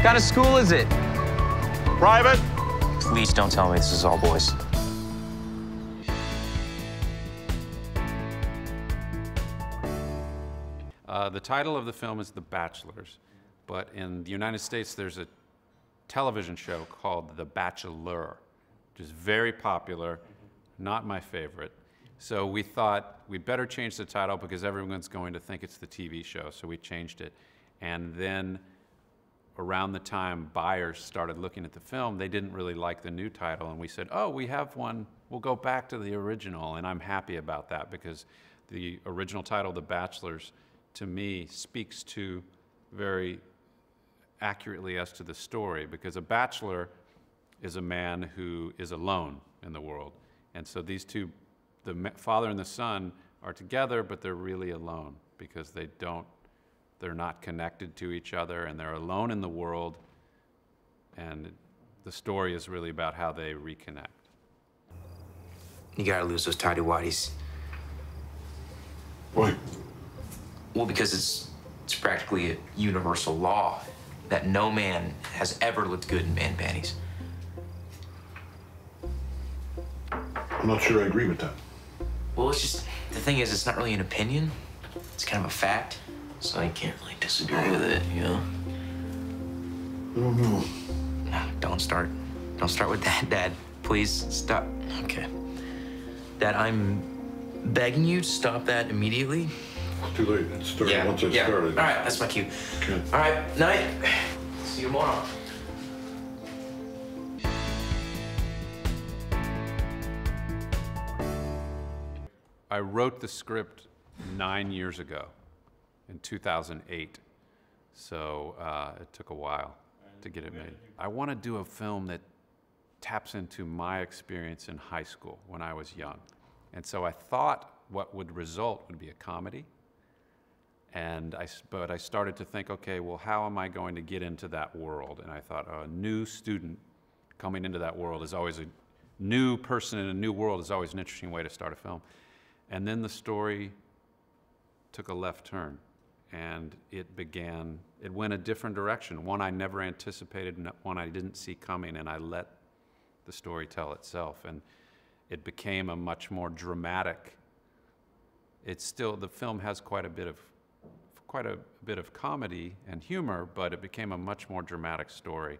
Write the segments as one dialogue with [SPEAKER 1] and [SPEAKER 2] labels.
[SPEAKER 1] kind of school is it?
[SPEAKER 2] Private?
[SPEAKER 1] Please don't tell me this is all boys.
[SPEAKER 3] The title of the film is The Bachelors, but in the United States there's a television show called The Bachelor, which is very popular, not my favorite. So we thought we'd better change the title because everyone's going to think it's the TV show, so we changed it. And then around the time buyers started looking at the film, they didn't really like the new title, and we said, oh, we have one, we'll go back to the original, and I'm happy about that because the original title, The Bachelors, to me, speaks to very accurately as to the story, because a bachelor is a man who is alone in the world. And so these two, the father and the son, are together, but they're really alone because they're not connected to each other, and they're alone in the world, and the story is really about how they reconnect.
[SPEAKER 4] You gotta lose those tidy whities.
[SPEAKER 2] Why?
[SPEAKER 4] Well, because it's practically a universal law that no man has ever looked good in man panties.
[SPEAKER 2] I'm not sure I agree with that.
[SPEAKER 4] Well, it's just, the thing is, it's not really an opinion. It's kind of a fact. So I can't really disagree with it, you know?
[SPEAKER 2] I don't know.
[SPEAKER 4] No, don't start. Don't start with that, Dad. Please, stop. Okay. Dad, I'm begging you to stop that immediately.
[SPEAKER 2] It's too late. It started once I started.
[SPEAKER 4] All right, that's my cue.
[SPEAKER 2] Okay.
[SPEAKER 4] All right, night. See you tomorrow.
[SPEAKER 3] I wrote the script 9 years ago, in 2008, so it took a while to get it made. I want to do a film that taps into my experience in high school when I was young. And so I thought what would result would be a comedy. But I started to think, okay, well, how am I going to get into that world? And I thought, a new student coming into that world is always a new person in a new world is always an interesting way to start a film. And then the story took a left turn, and it went a different direction, one I never anticipated, one I didn't see coming, and I let the story tell itself. And it became a much more dramatic, the film has quite a bit of comedy and humor, but it became a much more dramatic story.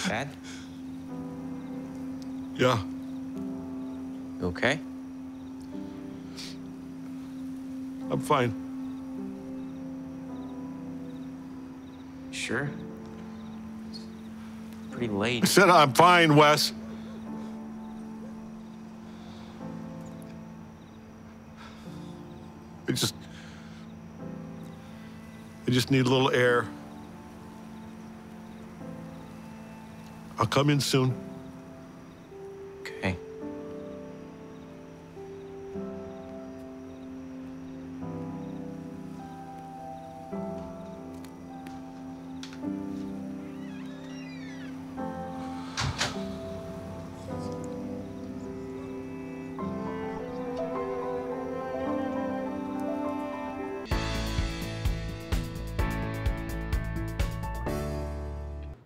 [SPEAKER 4] Dad?
[SPEAKER 2] Yeah.
[SPEAKER 4] You okay?
[SPEAKER 2] I'm fine.
[SPEAKER 4] Sure? It's pretty late.
[SPEAKER 2] I said I'm fine, Wes. I just need a little air. I'll come in soon.
[SPEAKER 4] Okay.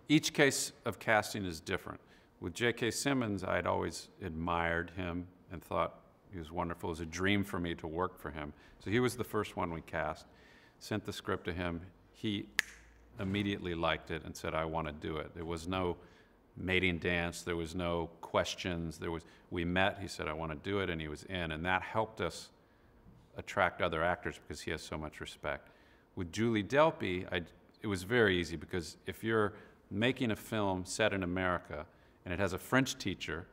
[SPEAKER 3] Each case of casting is different. With J.K. Simmons, I'd always admired him and thought he was wonderful. It was a dream for me to work for him. So he was the first one we cast, sent the script to him. He immediately liked it and said, I want to do it. There was no mating dance, there was no questions, we met, he said, I want to do it, and he was in, and that helped us attract other actors because he has so much respect. With Julie Delpy, it was very easy because if you're making a film set in America and it has a French teacher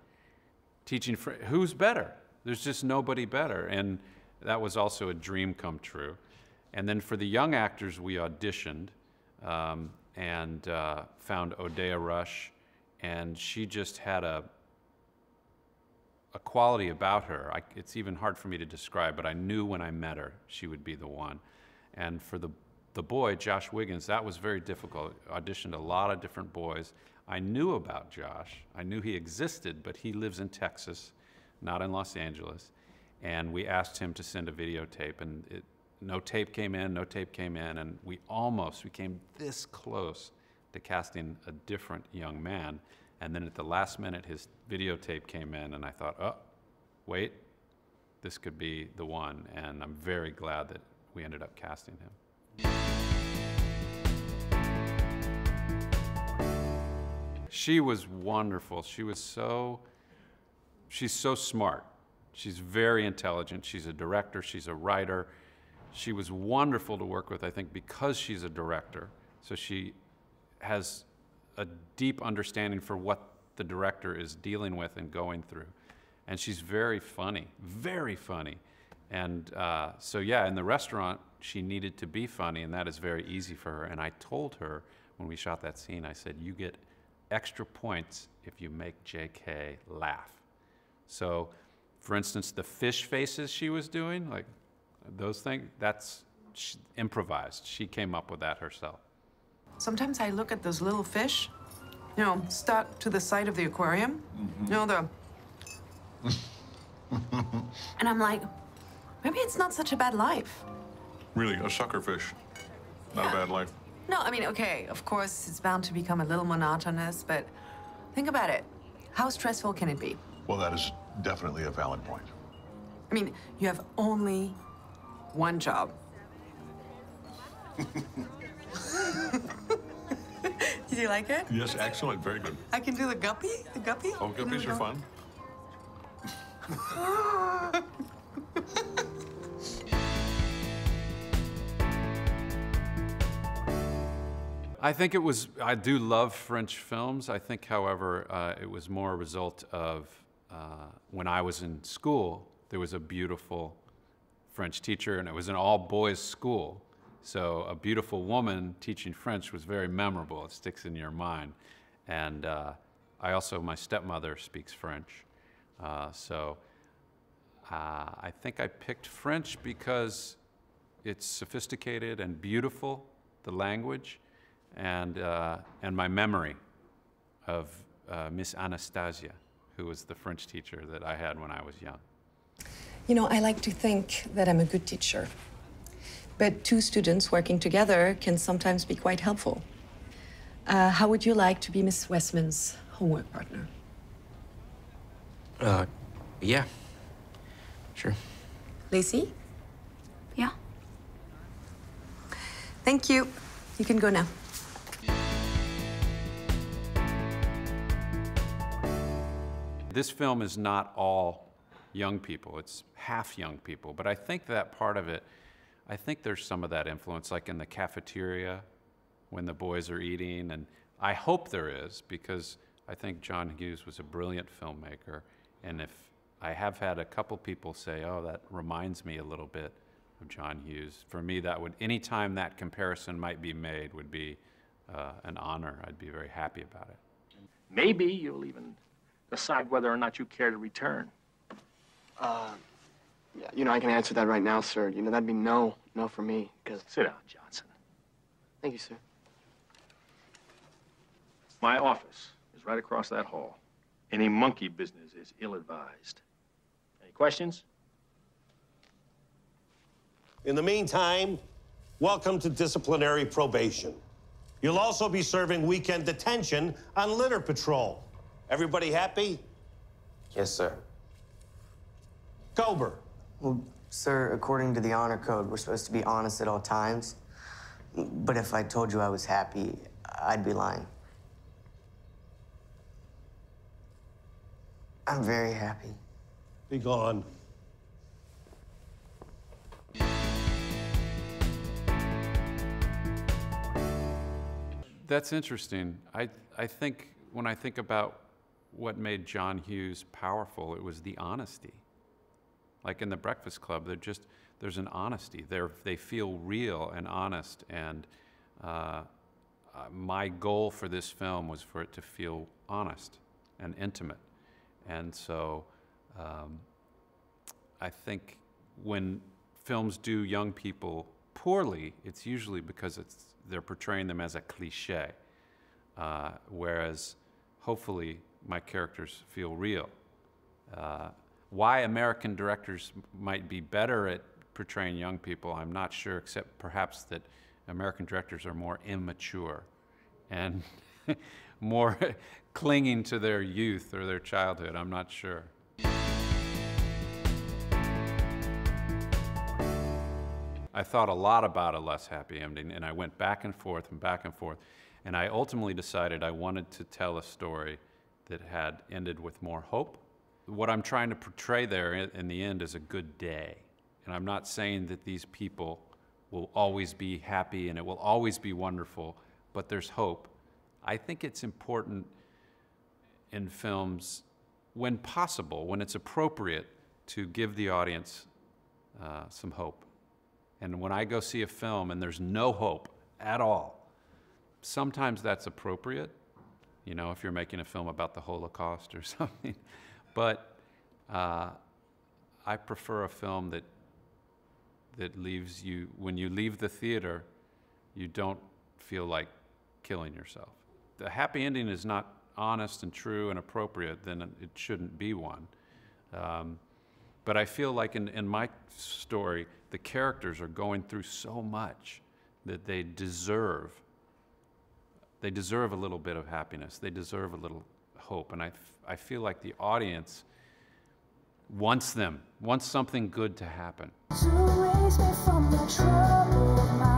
[SPEAKER 3] teaching French, who's better? There's just nobody better, and that was also a dream come true. And then for the young actors, we auditioned and found Odeya Rush, and she just had a quality about her. It's even hard for me to describe, but I knew when I met her she would be the one. And for the boy, Josh Wiggins, that was very difficult. Auditioned a lot of different boys. I knew about Josh. I knew he existed, but he lives in Texas, not in Los Angeles. And we asked him to send a videotape, and no tape came in, and we came this close. to casting a different young man. And then at the last minute, his videotape came in, and I thought, oh, wait, this could be the one. And I'm very glad that we ended up casting him. She was wonderful. She's so smart. She's very intelligent. She's a director. She's a writer. She was wonderful to work with, I think, because she's a director. So she has a deep understanding for what the director is dealing with and going through. And she's very funny, very funny. And so yeah, in the restaurant, she needed to be funny, and that is very easy for her. And I told her when we shot that scene, I said, you get extra points if you make JK laugh. So, for instance, the fish faces she was doing, like those things, that's improvised. She came up with that herself.
[SPEAKER 5] Sometimes I look at those little fish, you know, stuck to the side of the aquarium. You know, and I'm like, maybe it's not such a bad life.
[SPEAKER 2] Really, a sucker fish. Not a bad life.
[SPEAKER 5] No, I mean, okay, of course, it's bound to become a little monotonous, but think about it. How stressful can it be?
[SPEAKER 2] Well, that is definitely a valid point.
[SPEAKER 5] I mean, you have only one job. Did you like it?
[SPEAKER 2] Yes, excellent. Very good.
[SPEAKER 5] I can do the guppy? The guppy?
[SPEAKER 2] Oh, guppies are fun.
[SPEAKER 3] I think it was, I do love French films. I think, however, it was more a result of when I was in school, there was a beautiful French teacher, and it was an all-boys school. So a beautiful woman teaching French was very memorable. It sticks in your mind. And I also, my stepmother speaks French. So I think I picked French because it's sophisticated and beautiful, the language, and my memory of Miss Anastasia, who was the French teacher that I had when I was young.
[SPEAKER 6] You know, I like to think that I'm a good teacher. But two students working together can sometimes be quite helpful. How would you like to be Miss Westman's homework partner?
[SPEAKER 4] Yeah. Sure.
[SPEAKER 6] Lacey?
[SPEAKER 7] Yeah.
[SPEAKER 6] Thank you. You can go now.
[SPEAKER 3] This film is not all young people. It's half young people. But I think that part of it, I think there's some of that influence, like in the cafeteria when the boys are eating. And I hope there is, because I think John Hughes was a brilliant filmmaker. And if I have had a couple people say, oh, that reminds me a little bit of John Hughes, for me, that would, anytime that comparison might be made would be an honor. I'd be very happy about it.
[SPEAKER 8] Maybe you'll even decide whether or not you care to return.
[SPEAKER 9] Yeah, you know, I can answer that right now, sir. You know, that'd be no for me, because...
[SPEAKER 8] Sit down, Johnson.
[SPEAKER 9] Thank you, sir.
[SPEAKER 8] My office is right across that hall. Any monkey business is ill-advised. Any questions?
[SPEAKER 10] In the meantime, welcome to disciplinary probation. You'll also be serving weekend detention on litter patrol. Everybody happy?
[SPEAKER 4] Yes, sir.
[SPEAKER 10] Gober.
[SPEAKER 11] Well, sir, according to the honor code, we're supposed to be honest at all times. But if I told you I was happy, I'd be lying. I'm very happy.
[SPEAKER 10] Be gone.
[SPEAKER 3] That's interesting. I think when I think about what made John Hughes powerful, it was the honesty. Like in The Breakfast Club, there's an honesty. They feel real and honest. And my goal for this film was for it to feel honest and intimate. And so I think when films do young people poorly, it's usually because they're portraying them as a cliche, whereas hopefully my characters feel real. Why American directors might be better at portraying young people, I'm not sure, except perhaps that American directors are more immature and more clinging to their youth or their childhood. I'm not sure. I thought a lot about a less happy ending, and I went back and forth and back and forth, and I ultimately decided I wanted to tell a story that had ended with more hope. What I'm trying to portray there in the end is a good day, and I'm not saying that these people will always be happy and it will always be wonderful, but there's hope. I think it's important in films, when possible, when it's appropriate, to give the audience some hope. And when I go see a film and there's no hope at all, sometimes that's appropriate, you know, if you're making a film about the Holocaust or something. But I prefer a film that leaves you, when you leave the theater, you don't feel like killing yourself. The happy ending is not honest and true and appropriate, then it shouldn't be one. But I feel like in my story, the characters are going through so much that they deserve a little bit of happiness. They deserve a little hope. And I feel like the audience wants something good to happen.
[SPEAKER 7] To raise me from the trouble of my